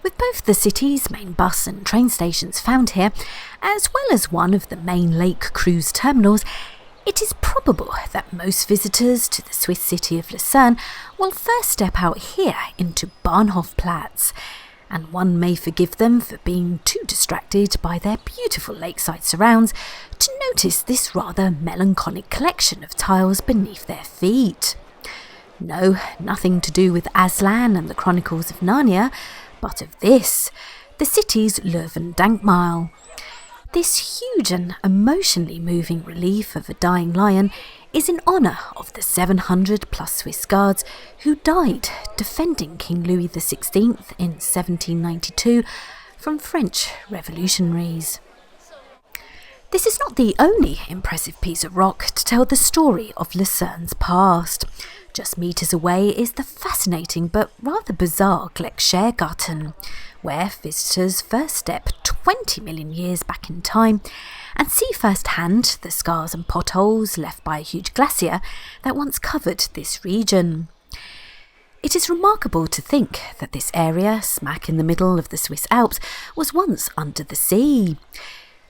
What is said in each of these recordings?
With both the city's main bus and train stations found here, as well as one of the main lake cruise terminals, it is probable that most visitors to the Swiss city of Lucerne will first step out here into Bahnhofplatz, and one may forgive them for being too distracted by their beautiful lakeside surrounds to notice this rather melancholic collection of tiles beneath their feet. No, nothing to do with Aslan and the Chronicles of Narnia, but of this, the city's Löwendenkmal. This huge and emotionally moving relief of a dying lion is in honour of the 700 plus Swiss guards who died defending King Louis XVI in 1792 from French revolutionaries. This is not the only impressive piece of rock to tell the story of Lucerne's past. Just metres away is the fascinating but rather bizarre Gletschergarten, where visitors first step 20 million years back in time and see firsthand the scars and potholes left by a huge glacier that once covered this region. It is remarkable to think that this area, smack in the middle of the Swiss Alps, was once under the sea.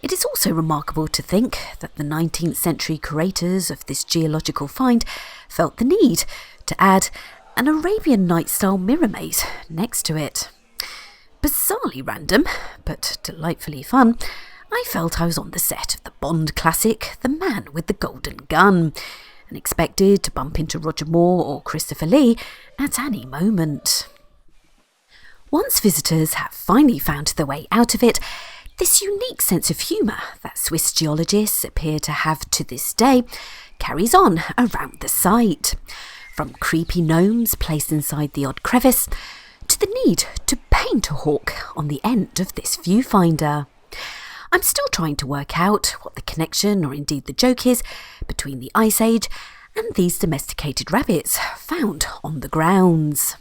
It is also remarkable to think that the 19th century curators of this geological find felt the need to add an Arabian Night-style mirror maze next to it. Bizarrely random, but delightfully fun, I felt I was on the set of the Bond classic The Man with the Golden Gun, and expected to bump into Roger Moore or Christopher Lee at any moment. Once visitors have finally found their way out of it, this unique sense of humour that Swiss geologists appear to have to this day carries on around the site, from creepy gnomes placed inside the odd crevice to the need to paint a hawk on the end of this viewfinder. I'm still trying to work out what the connection, or indeed the joke, is between the Ice Age and these domesticated rabbits found on the grounds.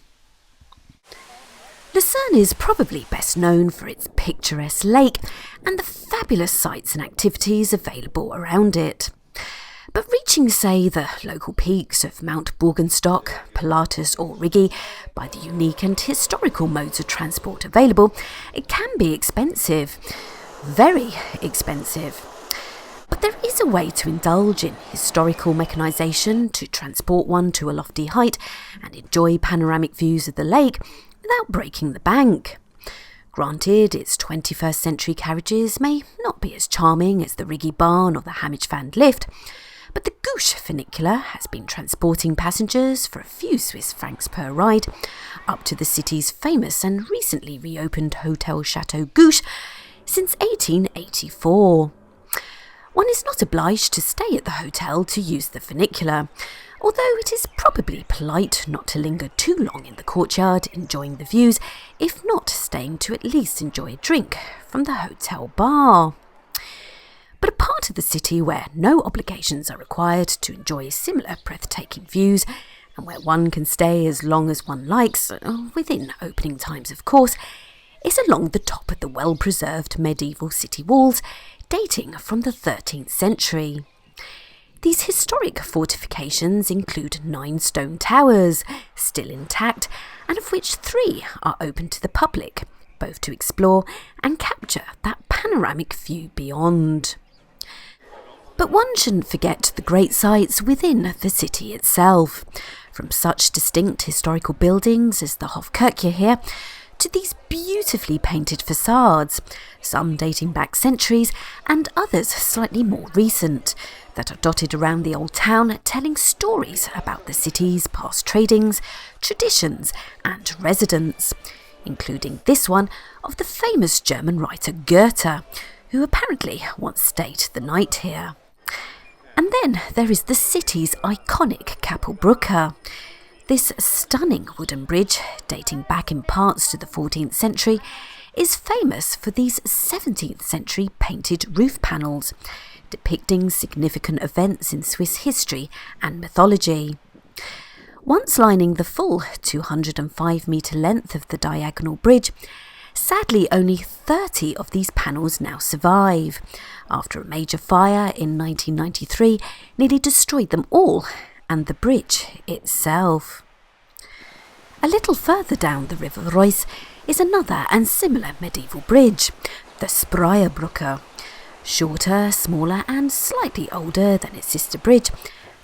Lucerne is probably best known for its picturesque lake and the fabulous sights and activities available around it. But reaching, say, the local peaks of Mount Burgenstock, Pilatus or Rigi by the unique and historical modes of transport available, it can be expensive. Very expensive. But there is a way to indulge in historical mechanisation to transport one to a lofty height and enjoy panoramic views of the lake without breaking the bank. Granted, its 21st century carriages may not be as charming as the Rigi barn or the Hamich-Van lift, but the Gutsch funicular has been transporting passengers for a few Swiss francs per ride up to the city's famous and recently reopened Hotel Chateau Gutsch since 1884. One is not obliged to stay at the hotel to use the funicular, although it is probably polite not to linger too long in the courtyard enjoying the views, if not staying to at least enjoy a drink from the hotel bar. But a part of the city where no obligations are required to enjoy similar breathtaking views, and where one can stay as long as one likes, within opening times of course, is along the top of the well-preserved medieval city walls dating from the 13th century. These historic fortifications include 9 stone towers, still intact, and of which 3 are open to the public, both to explore and capture that panoramic view beyond. But one shouldn't forget the great sights within the city itself, from such distinct historical buildings as the Hofkirche here, to these beautifully painted facades, some dating back centuries and others slightly more recent, that are dotted around the old town telling stories about the city's past tradings, traditions and residents, including this one of the famous German writer Goethe, who apparently once stayed the night here. And then there is the city's iconic Kapellbrücke. This stunning wooden bridge, dating back in parts to the 14th century, is famous for these 17th century painted roof panels, depicting significant events in Swiss history and mythology. Once lining the full 205-metre length of the diagonal bridge, sadly only 30 of these panels now survive, after a major fire in 1993 nearly destroyed them all and the bridge itself. A little further down the River Reuss is another and similar medieval bridge, the Spreibrücke. Shorter, smaller and slightly older than its sister bridge,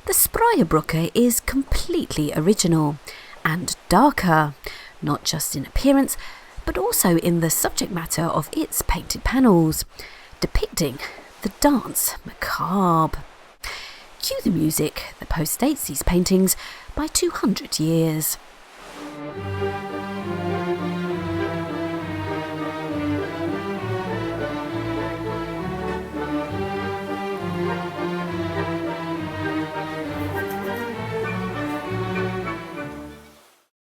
the Spreibrücke is completely original and darker, not just in appearance, but also in the subject matter of its painted panels, depicting the dance Macabre. Cue the music that postdates these paintings by 200 years.